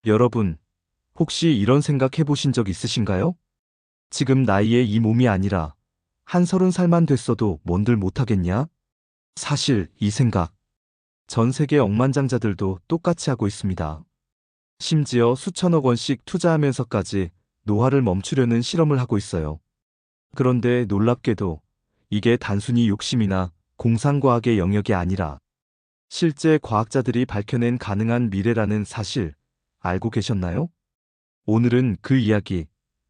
여러분, 혹시 이런 생각 해보신 적 있으신가요? 지금 나이에 이 몸이 아니라 한 30살만 됐어도 뭔들 못하겠냐? 사실 이 생각, 전 세계 억만장자들도 똑같이 하고 있습니다. 심지어 수천억 원씩 투자하면서까지 노화를 멈추려는 실험을 하고 있어요. 그런데 놀랍게도 이게 단순히 욕심이나 공상과학의 영역이 아니라 실제 과학자들이 밝혀낸 가능한 미래라는 사실 알고 계셨나요? 오늘은 그 이야기,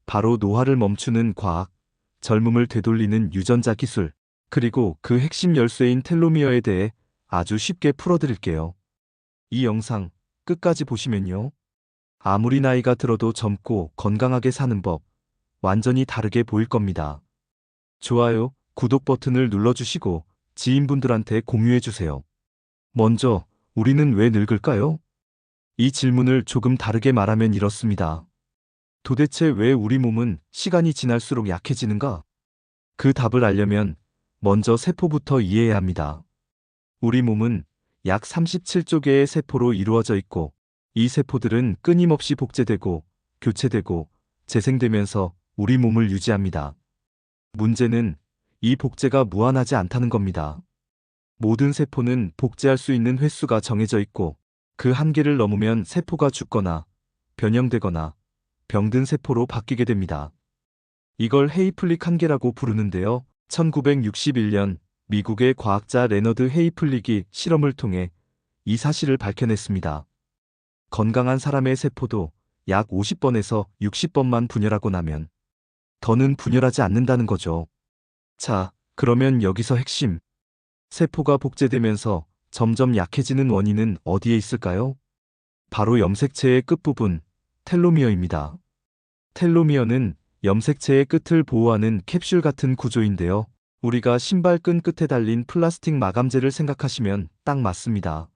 바로 노화를 멈추는 과학, 젊음을 되돌리는 유전자 기술, 그리고 그 핵심 열쇠인 텔로미어에 대해 아주 쉽게 풀어드릴게요. 이 영상 끝까지 보시면요. 아무리 나이가 들어도 젊고 건강하게 사는 법, 완전히 다르게 보일 겁니다. 좋아요, 구독 버튼을 눌러주시고 지인분들한테 공유해주세요. 먼저, 우리는 왜 늙을까요? 이 질문을 조금 다르게 말하면 이렇습니다. 도대체 왜 우리 몸은 시간이 지날수록 약해지는가? 그 답을 알려면 먼저 세포부터 이해해야 합니다. 우리 몸은 약 37조 개의 세포로 이루어져 있고, 이 세포들은 끊임없이 복제되고, 교체되고, 재생되면서 우리 몸을 유지합니다. 문제는 이 복제가 무한하지 않다는 겁니다. 모든 세포는 복제할 수 있는 횟수가 정해져 있고, 그 한계를 넘으면 세포가 죽거나, 변형되거나, 병든 세포로 바뀌게 됩니다. 이걸 헤이플릭 한계라고 부르는데요. 1961년 미국의 과학자 레너드 헤이플릭이 실험을 통해 이 사실을 밝혀냈습니다. 건강한 사람의 세포도 약 50번에서 60번만 분열하고 나면 더는 분열하지 않는다는 거죠. 자, 그러면 여기서 핵심. 세포가 복제되면서 점점 약해지는 원인은 어디에 있을까요? 바로 염색체의 끝부분, 텔로미어입니다. 텔로미어는 염색체의 끝을 보호하는 캡슐 같은 구조인데요. 우리가 신발끈 끝에 달린 플라스틱 마감재를 생각하시면 딱 맞습니다.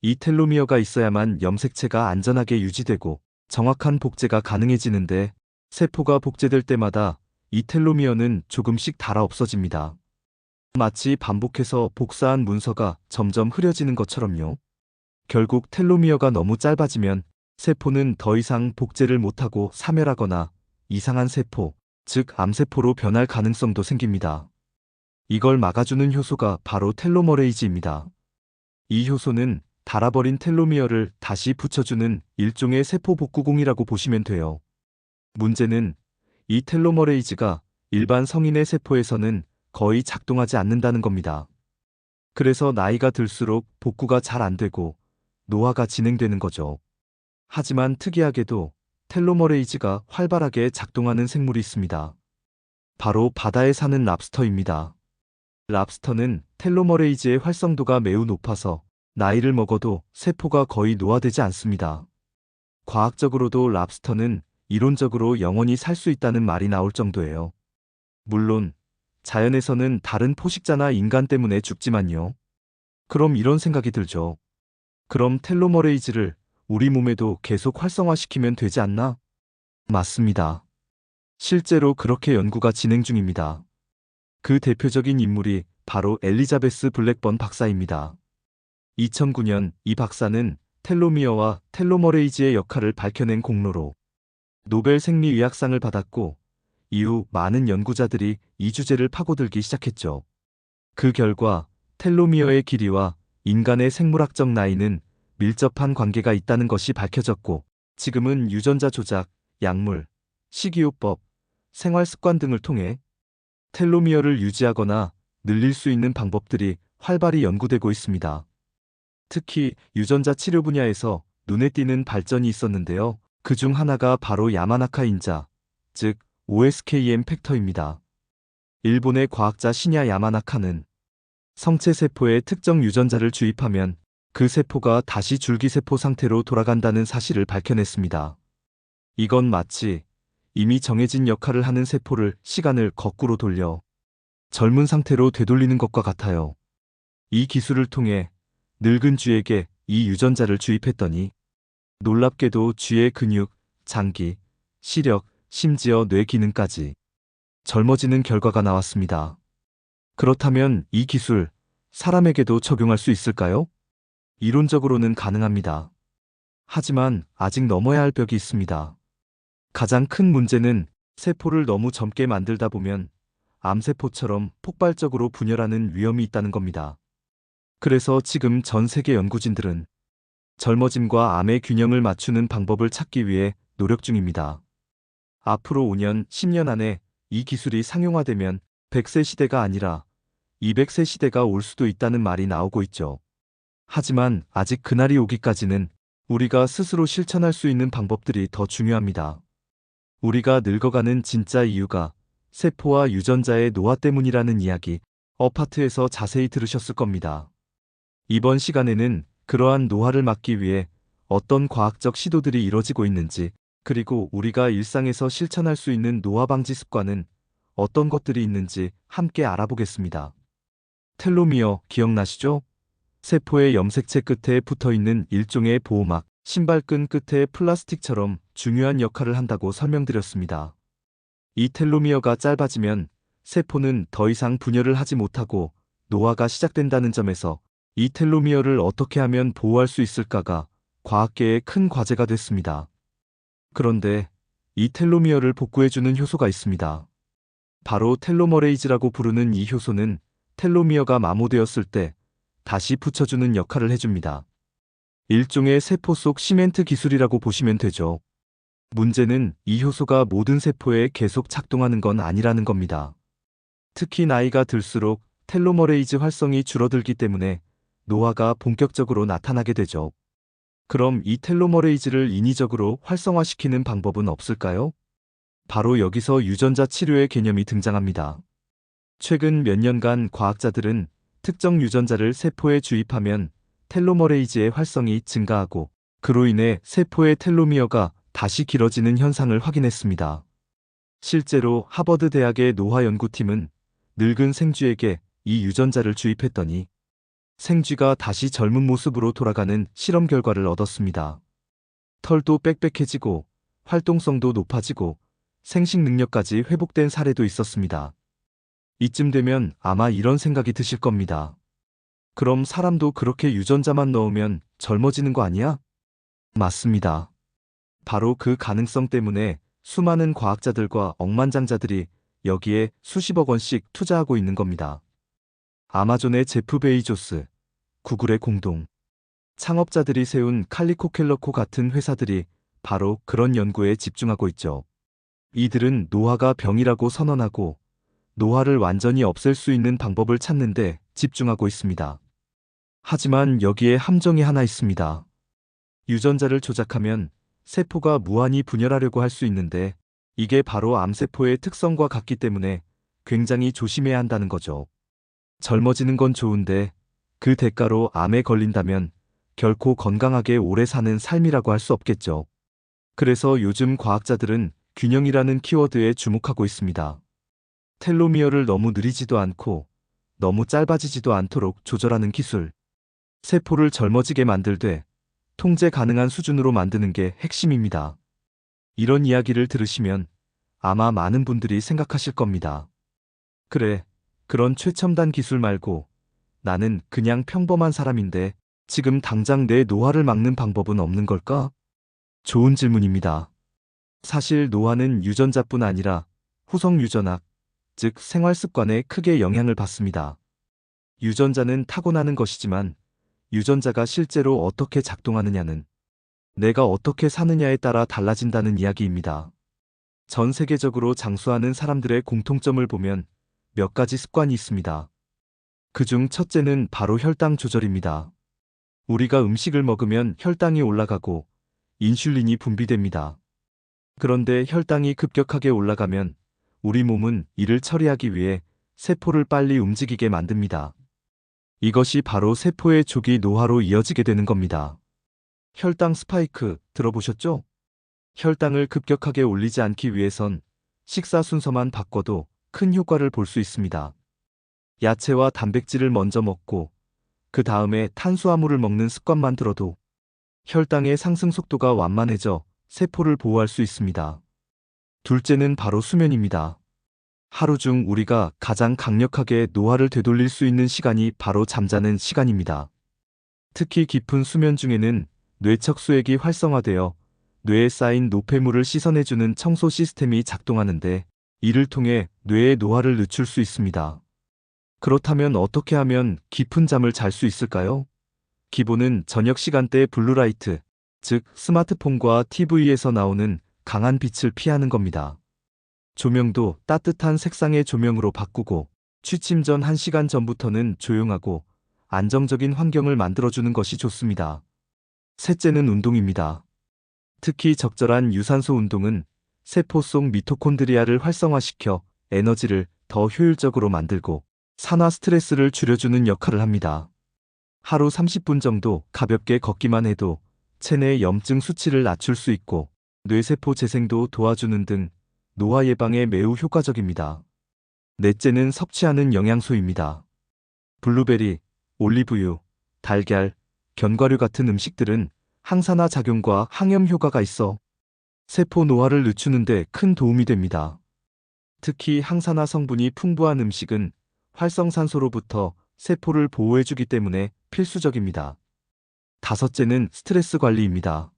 이 텔로미어가 있어야만 염색체가 안전하게 유지되고 정확한 복제가 가능해지는데, 세포가 복제될 때마다 이 텔로미어는 조금씩 닳아 없어집니다. 마치 반복해서 복사한 문서가 점점 흐려지는 것처럼요. 결국 텔로미어가 너무 짧아지면 세포는 더 이상 복제를 못하고 사멸하거나 이상한 세포, 즉 암세포로 변할 가능성도 생깁니다. 이걸 막아주는 효소가 바로 텔로머레이즈입니다. 이 효소는 닳아버린 텔로미어를 다시 붙여주는 일종의 세포 복구공이라고 보시면 돼요. 문제는 이 텔로머레이즈가 일반 성인의 세포에서는 거의 작동하지 않는다는 겁니다. 그래서 나이가 들수록 복구가 잘 안 되고 노화가 진행되는 거죠. 하지만 특이하게도 텔로머레이즈가 활발하게 작동하는 생물이 있습니다. 바로 바다에 사는 랍스터입니다. 랍스터는 텔로머레이즈의 활성도가 매우 높아서 나이를 먹어도 세포가 거의 노화되지 않습니다. 과학적으로도 랍스터는 이론적으로 영원히 살 수 있다는 말이 나올 정도예요. 물론 자연에서는 다른 포식자나 인간 때문에 죽지만요. 그럼 이런 생각이 들죠. 그럼 텔로머레이즈를 우리 몸에도 계속 활성화시키면 되지 않나? 맞습니다. 실제로 그렇게 연구가 진행 중입니다. 그 대표적인 인물이 바로 엘리자베스 블랙번 박사입니다. 2009년 이 박사는 텔로미어와 텔로머레이즈의 역할을 밝혀낸 공로로 노벨 생리의학상을 받았고, 이후 많은 연구자들이 이 주제를 파고들기 시작했죠. 그 결과 텔로미어의 길이와 인간의 생물학적 나이는 밀접한 관계가 있다는 것이 밝혀졌고, 지금은 유전자 조작, 약물, 식이요법, 생활습관 등을 통해 텔로미어를 유지하거나 늘릴 수 있는 방법들이 활발히 연구되고 있습니다. 특히 유전자 치료 분야에서 눈에 띄는 발전이 있었는데요. 그 중 하나가 바로 야마나카 인자, 즉 OSKM 팩터입니다. 일본의 과학자 시냐 야마나카는 성체 세포에 특정 유전자를 주입하면 그 세포가 다시 줄기세포 상태로 돌아간다는 사실을 밝혀냈습니다. 이건 마치 이미 정해진 역할을 하는 세포를 시간을 거꾸로 돌려 젊은 상태로 되돌리는 것과 같아요. 이 기술을 통해 늙은 쥐에게 이 유전자를 주입했더니 놀랍게도 쥐의 근육, 장기, 시력, 심지어 뇌 기능까지 젊어지는 결과가 나왔습니다. 그렇다면 이 기술, 사람에게도 적용할 수 있을까요? 이론적으로는 가능합니다. 하지만 아직 넘어야 할 벽이 있습니다. 가장 큰 문제는 세포를 너무 젊게 만들다 보면 암세포처럼 폭발적으로 분열하는 위험이 있다는 겁니다. 그래서 지금 전 세계 연구진들은 젊어짐과 암의 균형을 맞추는 방법을 찾기 위해 노력 중입니다. 앞으로 5년, 10년 안에 이 기술이 상용화되면 100세 시대가 아니라 200세 시대가 올 수도 있다는 말이 나오고 있죠. 하지만 아직 그날이 오기까지는 우리가 스스로 실천할 수 있는 방법들이 더 중요합니다. 우리가 늙어가는 진짜 이유가 세포와 유전자의 노화 때문이라는 이야기, 어파트에서 자세히 들으셨을 겁니다. 이번 시간에는 그러한 노화를 막기 위해 어떤 과학적 시도들이 이뤄지고 있는지, 그리고 우리가 일상에서 실천할 수 있는 노화 방지 습관은 어떤 것들이 있는지 함께 알아보겠습니다. 텔로미어 기억나시죠? 세포의 염색체 끝에 붙어 있는 일종의 보호막, 신발끈 끝에 플라스틱처럼 중요한 역할을 한다고 설명드렸습니다. 이 텔로미어가 짧아지면 세포는 더 이상 분열을 하지 못하고 노화가 시작된다는 점에서 이 텔로미어를 어떻게 하면 보호할 수 있을까가 과학계의 큰 과제가 됐습니다. 그런데 이 텔로미어를 복구해주는 효소가 있습니다. 바로 텔로머레이즈라고 부르는 이 효소는 텔로미어가 마모되었을 때 다시 붙여주는 역할을 해줍니다. 일종의 세포 속 시멘트 기술이라고 보시면 되죠. 문제는 이 효소가 모든 세포에 계속 작동하는 건 아니라는 겁니다. 특히 나이가 들수록 텔로머레이즈 활성이 줄어들기 때문에 노화가 본격적으로 나타나게 되죠. 그럼 이 텔로머레이즈를 인위적으로 활성화시키는 방법은 없을까요? 바로 여기서 유전자 치료의 개념이 등장합니다. 최근 몇 년간 과학자들은 특정 유전자를 세포에 주입하면 텔로머레이즈의 활성이 증가하고 그로 인해 세포의 텔로미어가 다시 길어지는 현상을 확인했습니다. 실제로 하버드 대학의 노화 연구팀은 늙은 생쥐에게 이 유전자를 주입했더니 생쥐가 다시 젊은 모습으로 돌아가는 실험 결과를 얻었습니다. 털도 빽빽해지고 활동성도 높아지고 생식 능력까지 회복된 사례도 있었습니다. 이쯤 되면 아마 이런 생각이 드실 겁니다. 그럼 사람도 그렇게 유전자만 넣으면 젊어지는 거 아니야? 맞습니다. 바로 그 가능성 때문에 수많은 과학자들과 억만장자들이 여기에 수십억 원씩 투자하고 있는 겁니다. 아마존의 제프 베이조스, 구글의 공동, 창업자들이 세운 칼리코 켈러코 같은 회사들이 바로 그런 연구에 집중하고 있죠. 이들은 노화가 병이라고 선언하고 노화를 완전히 없앨 수 있는 방법을 찾는데 집중하고 있습니다. 하지만 여기에 함정이 하나 있습니다. 유전자를 조작하면 세포가 무한히 분열하려고 할 수 있는데 이게 바로 암세포의 특성과 같기 때문에 굉장히 조심해야 한다는 거죠. 젊어지는 건 좋은데 그 대가로 암에 걸린다면 결코 건강하게 오래 사는 삶이라고 할 수 없겠죠. 그래서 요즘 과학자들은 균형이라는 키워드에 주목하고 있습니다. 텔로미어를 너무 느리지도 않고 너무 짧아지지도 않도록 조절하는 기술. 세포를 젊어지게 만들되 통제 가능한 수준으로 만드는 게 핵심입니다. 이런 이야기를 들으시면 아마 많은 분들이 생각하실 겁니다. 그래, 그런 최첨단 기술 말고 나는 그냥 평범한 사람인데 지금 당장 내 노화를 막는 방법은 없는 걸까? 좋은 질문입니다. 사실 노화는 유전자뿐 아니라 후성 유전학, 즉 생활 습관에 크게 영향을 받습니다. 유전자는 타고나는 것이지만 유전자가 실제로 어떻게 작동하느냐는 내가 어떻게 사느냐에 따라 달라진다는 이야기입니다. 전 세계적으로 장수하는 사람들의 공통점을 보면 몇 가지 습관이 있습니다. 그중 첫째는 바로 혈당 조절입니다. 우리가 음식을 먹으면 혈당이 올라가고 인슐린이 분비됩니다. 그런데 혈당이 급격하게 올라가면 우리 몸은 이를 처리하기 위해 세포를 빨리 움직이게 만듭니다. 이것이 바로 세포의 조기 노화로 이어지게 되는 겁니다. 혈당 스파이크 들어보셨죠? 혈당을 급격하게 올리지 않기 위해선 식사 순서만 바꿔도 큰 효과를 볼 수 있습니다. 야채와 단백질을 먼저 먹고 그 다음에 탄수화물을 먹는 습관만 들어도 혈당의 상승 속도가 완만해져 세포를 보호할 수 있습니다. 둘째는 바로 수면입니다. 하루 중 우리가 가장 강력하게 노화를 되돌릴 수 있는 시간이 바로 잠자는 시간입니다. 특히 깊은 수면 중에는 뇌척수액이 활성화되어 뇌에 쌓인 노폐물을 씻어내주는 청소 시스템이 작동하는데 이를 통해 뇌의 노화를 늦출 수 있습니다. 그렇다면 어떻게 하면 깊은 잠을 잘 수 있을까요? 기본은 저녁 시간대의 블루라이트, 즉 스마트폰과 TV에서 나오는 강한 빛을 피하는 겁니다. 조명도 따뜻한 색상의 조명으로 바꾸고 취침 전 1시간 전부터는 조용하고 안정적인 환경을 만들어주는 것이 좋습니다. 셋째는 운동입니다. 특히 적절한 유산소 운동은 세포 속 미토콘드리아를 활성화시켜 에너지를 더 효율적으로 만들고 산화 스트레스를 줄여주는 역할을 합니다. 하루 30분 정도 가볍게 걷기만 해도 체내 염증 수치를 낮출 수 있고 뇌세포 재생도 도와주는 등 노화 예방에 매우 효과적입니다. 넷째는 섭취하는 영양소입니다. 블루베리, 올리브유, 달걀, 견과류 같은 음식들은 항산화 작용과 항염 효과가 있어 세포 노화를 늦추는 데 큰 도움이 됩니다. 특히 항산화 성분이 풍부한 음식은 활성산소로부터 세포를 보호해주기 때문에 필수적입니다. 다섯째는 스트레스 관리입니다.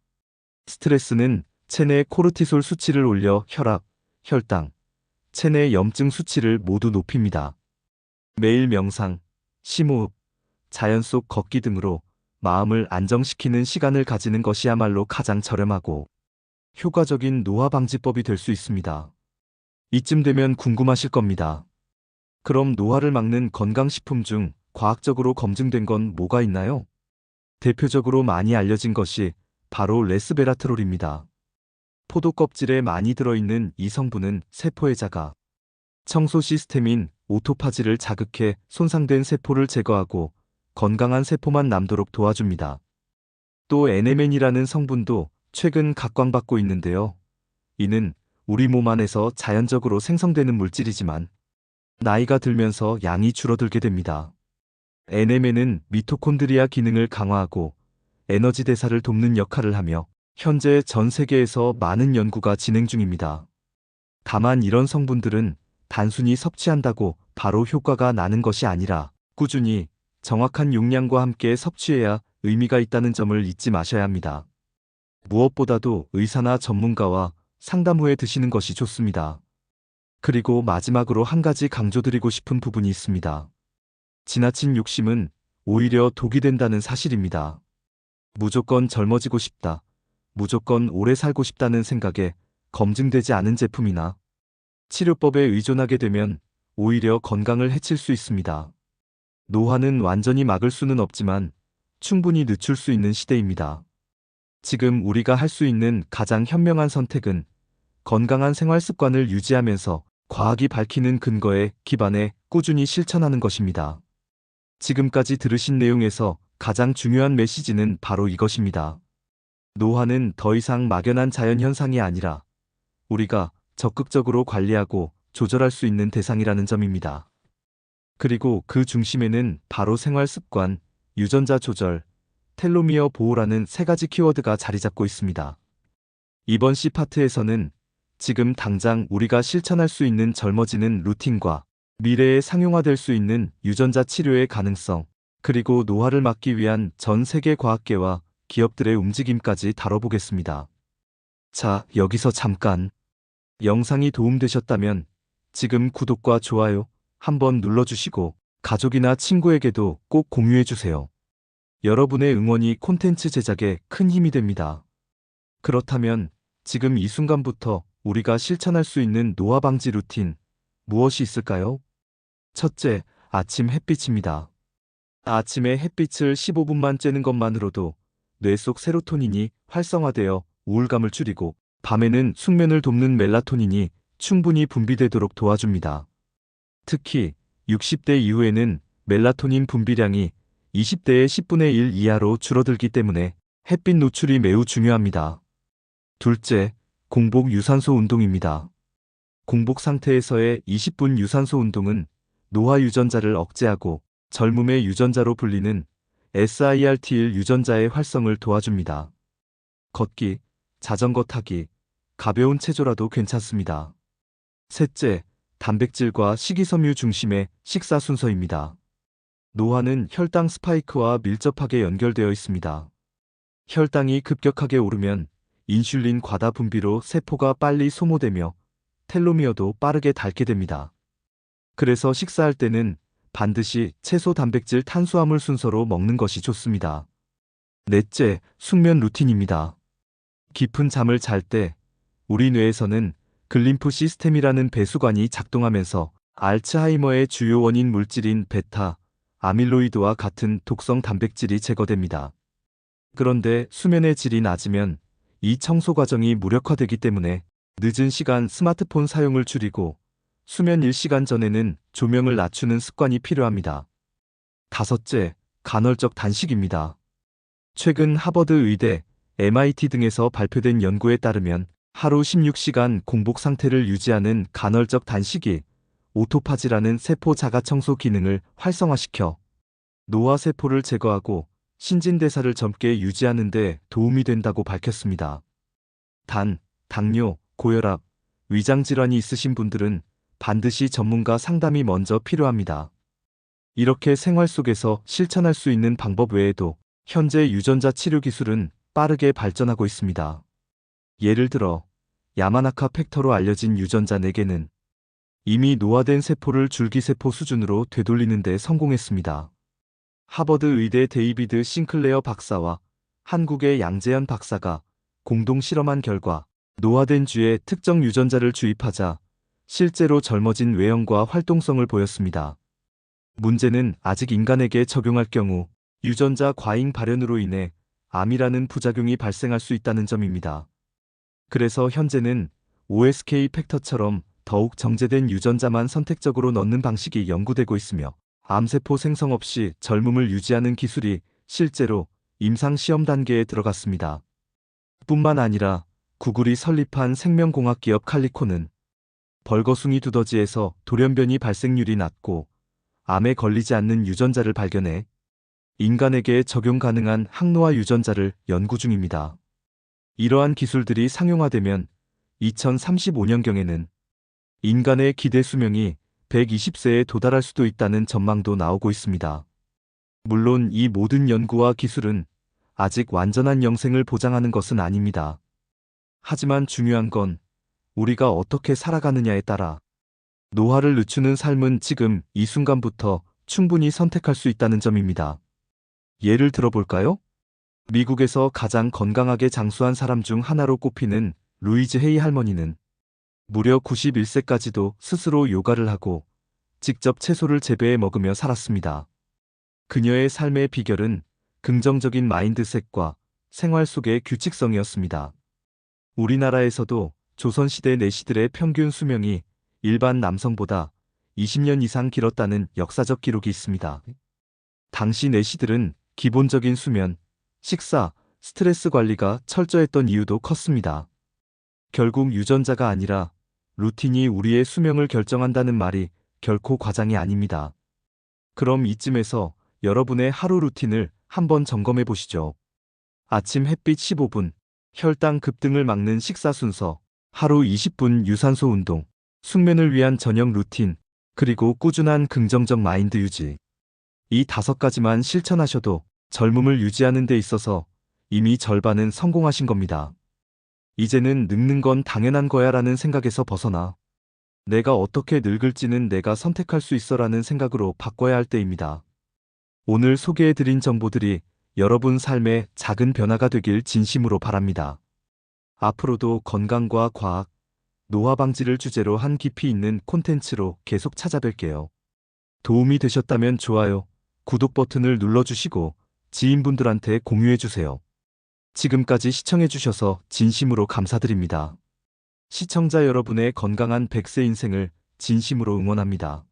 스트레스는 체내 코르티솔 수치를 올려 혈압, 혈당, 체내 염증 수치를 모두 높입니다. 매일 명상, 심호흡, 자연 속 걷기 등으로 마음을 안정시키는 시간을 가지는 것이야말로 가장 저렴하고 효과적인 노화 방지법이 될 수 있습니다. 이쯤 되면 궁금하실 겁니다. 그럼 노화를 막는 건강식품 중 과학적으로 검증된 건 뭐가 있나요? 대표적으로 많이 알려진 것이 바로 레스베라트롤입니다. 포도 껍질에 많이 들어있는 이 성분은 세포의 자가 청소 시스템인 오토파지를 자극해 손상된 세포를 제거하고 건강한 세포만 남도록 도와줍니다. 또 NMN이라는 성분도 최근 각광받고 있는데요. 이는 우리 몸 안에서 자연적으로 생성되는 물질이지만 나이가 들면서 양이 줄어들게 됩니다. NMN은 미토콘드리아 기능을 강화하고 에너지 대사를 돕는 역할을 하며 현재 전 세계에서 많은 연구가 진행 중입니다. 다만 이런 성분들은 단순히 섭취한다고 바로 효과가 나는 것이 아니라 꾸준히 정확한 용량과 함께 섭취해야 의미가 있다는 점을 잊지 마셔야 합니다. 무엇보다도 의사나 전문가와 상담 후에 드시는 것이 좋습니다. 그리고 마지막으로 한 가지 강조드리고 싶은 부분이 있습니다. 지나친 욕심은 오히려 독이 된다는 사실입니다. 무조건 젊어지고 싶다, 무조건 오래 살고 싶다는 생각에 검증되지 않은 제품이나 치료법에 의존하게 되면 오히려 건강을 해칠 수 있습니다. 노화는 완전히 막을 수는 없지만 충분히 늦출 수 있는 시대입니다. 지금 우리가 할 수 있는 가장 현명한 선택은 건강한 생활 습관을 유지하면서 과학이 밝히는 근거에 기반해 꾸준히 실천하는 것입니다. 지금까지 들으신 내용에서 가장 중요한 메시지는 바로 이것입니다. 노화는 더 이상 막연한 자연현상이 아니라 우리가 적극적으로 관리하고 조절할 수 있는 대상이라는 점입니다. 그리고 그 중심에는 바로 생활 습관, 유전자 조절, 텔로미어 보호라는 세 가지 키워드가 자리 잡고 있습니다. 이번 C파트에서는 지금 당장 우리가 실천할 수 있는 젊어지는 루틴과 미래에 상용화될 수 있는 유전자 치료의 가능성, 그리고 노화를 막기 위한 전 세계 과학계와 기업들의 움직임까지 다뤄보겠습니다. 자, 여기서 잠깐. 영상이 도움되셨다면 지금 구독과 좋아요 한번 눌러주시고 가족이나 친구에게도 꼭 공유해주세요. 여러분의 응원이 콘텐츠 제작에 큰 힘이 됩니다. 그렇다면 지금 이 순간부터 우리가 실천할 수 있는 노화 방지 루틴 무엇이 있을까요? 첫째, 아침 햇빛입니다. 아침에 햇빛을 15분만 쬐는 것만으로도 뇌 속 세로토닌이 활성화되어 우울감을 줄이고 밤에는 숙면을 돕는 멜라토닌이 충분히 분비되도록 도와줍니다. 특히 60대 이후에는 멜라토닌 분비량이 20대의 10분의 1 이하로 줄어들기 때문에 햇빛 노출이 매우 중요합니다. 둘째, 공복 유산소 운동입니다. 공복 상태에서의 20분 유산소 운동은 노화 유전자를 억제하고 젊음의 유전자로 불리는 SIRT1 유전자의 활성을 도와줍니다. 걷기, 자전거 타기, 가벼운 체조라도 괜찮습니다. 셋째, 단백질과 식이섬유 중심의 식사 순서입니다. 노화는 혈당 스파이크와 밀접하게 연결되어 있습니다. 혈당이 급격하게 오르면 인슐린 과다 분비로 세포가 빨리 소모되며 텔로미어도 빠르게 닳게 됩니다. 그래서 식사할 때는 반드시 채소, 단백질, 탄수화물 순서로 먹는 것이 좋습니다. 넷째, 숙면 루틴입니다. 깊은 잠을 잘 때 우리 뇌에서는 글림프 시스템이라는 배수관이 작동하면서 알츠하이머의 주요 원인 물질인 베타, 아밀로이드와 같은 독성 단백질이 제거됩니다. 그런데 수면의 질이 낮으면 이 청소 과정이 무력화되기 때문에 늦은 시간 스마트폰 사용을 줄이고 수면 1시간 전에는 조명을 낮추는 습관이 필요합니다. 다섯째, 간헐적 단식입니다. 최근 하버드 의대, MIT 등에서 발표된 연구에 따르면 하루 16시간 공복 상태를 유지하는 간헐적 단식이 오토파지라는 세포 자가 청소 기능을 활성화시켜 노화 세포를 제거하고 신진대사를 젊게 유지하는 데 도움이 된다고 밝혔습니다. 단, 당뇨, 고혈압, 위장질환이 있으신 분들은 반드시 전문가 상담이 먼저 필요합니다. 이렇게 생활 속에서 실천할 수 있는 방법 외에도 현재 유전자 치료 기술은 빠르게 발전하고 있습니다. 예를 들어 야마나카 팩터로 알려진 유전자 4개는 이미 노화된 세포를 줄기세포 수준으로 되돌리는 데 성공했습니다. 하버드 의대 데이비드 싱클레어 박사와 한국의 양재현 박사가 공동 실험한 결과 노화된 쥐에 특정 유전자를 주입하자 실제로 젊어진 외형과 활동성을 보였습니다. 문제는 아직 인간에게 적용할 경우 유전자 과잉 발현으로 인해 암이라는 부작용이 발생할 수 있다는 점입니다. 그래서 현재는 OSK 팩터처럼 더욱 정제된 유전자만 선택적으로 넣는 방식이 연구되고 있으며 암세포 생성 없이 젊음을 유지하는 기술이 실제로 임상 시험 단계에 들어갔습니다. 뿐만 아니라 구글이 설립한 생명공학 기업 칼리코는 벌거숭이 두더지에서 돌연변이 발생률이 낮고 암에 걸리지 않는 유전자를 발견해 인간에게 적용 가능한 항노화 유전자를 연구 중입니다. 이러한 기술들이 상용화되면 2035년경에는 인간의 기대 수명이 120세에 도달할 수도 있다는 전망도 나오고 있습니다. 물론 이 모든 연구와 기술은 아직 완전한 영생을 보장하는 것은 아닙니다. 하지만 중요한 건 우리가 어떻게 살아가느냐에 따라 노화를 늦추는 삶은 지금 이 순간부터 충분히 선택할 수 있다는 점입니다. 예를 들어볼까요? 미국에서 가장 건강하게 장수한 사람 중 하나로 꼽히는 루이즈 헤이 할머니는 무려 91세까지도 스스로 요가를 하고 직접 채소를 재배해 먹으며 살았습니다. 그녀의 삶의 비결은 긍정적인 마인드셋과 생활 속의 규칙성이었습니다. 우리나라에서도 조선시대 내시들의 평균 수명이 일반 남성보다 20년 이상 길었다는 역사적 기록이 있습니다. 당시 내시들은 기본적인 수면, 식사, 스트레스 관리가 철저했던 이유도 컸습니다. 결국 유전자가 아니라 루틴이 우리의 수명을 결정한다는 말이 결코 과장이 아닙니다. 그럼 이쯤에서 여러분의 하루 루틴을 한번 점검해 보시죠. 아침 햇빛 15분, 혈당 급등을 막는 식사 순서, 하루 20분 유산소 운동, 숙면을 위한 저녁 루틴, 그리고 꾸준한 긍정적 마인드 유지. 이 5가지만 실천하셔도 젊음을 유지하는 데 있어서 이미 절반은 성공하신 겁니다. 이제는 늙는 건 당연한 거야 라는 생각에서 벗어나 내가 어떻게 늙을지는 내가 선택할 수 있어 라는 생각으로 바꿔야 할 때입니다. 오늘 소개해드린 정보들이 여러분 삶에 작은 변화가 되길 진심으로 바랍니다. 앞으로도 건강과 과학, 노화 방지를 주제로 한 깊이 있는 콘텐츠로 계속 찾아뵐게요. 도움이 되셨다면 좋아요, 구독 버튼을 눌러주시고 지인분들한테 공유해주세요. 지금까지 시청해주셔서 진심으로 감사드립니다. 시청자 여러분의 건강한 100세 인생을 진심으로 응원합니다.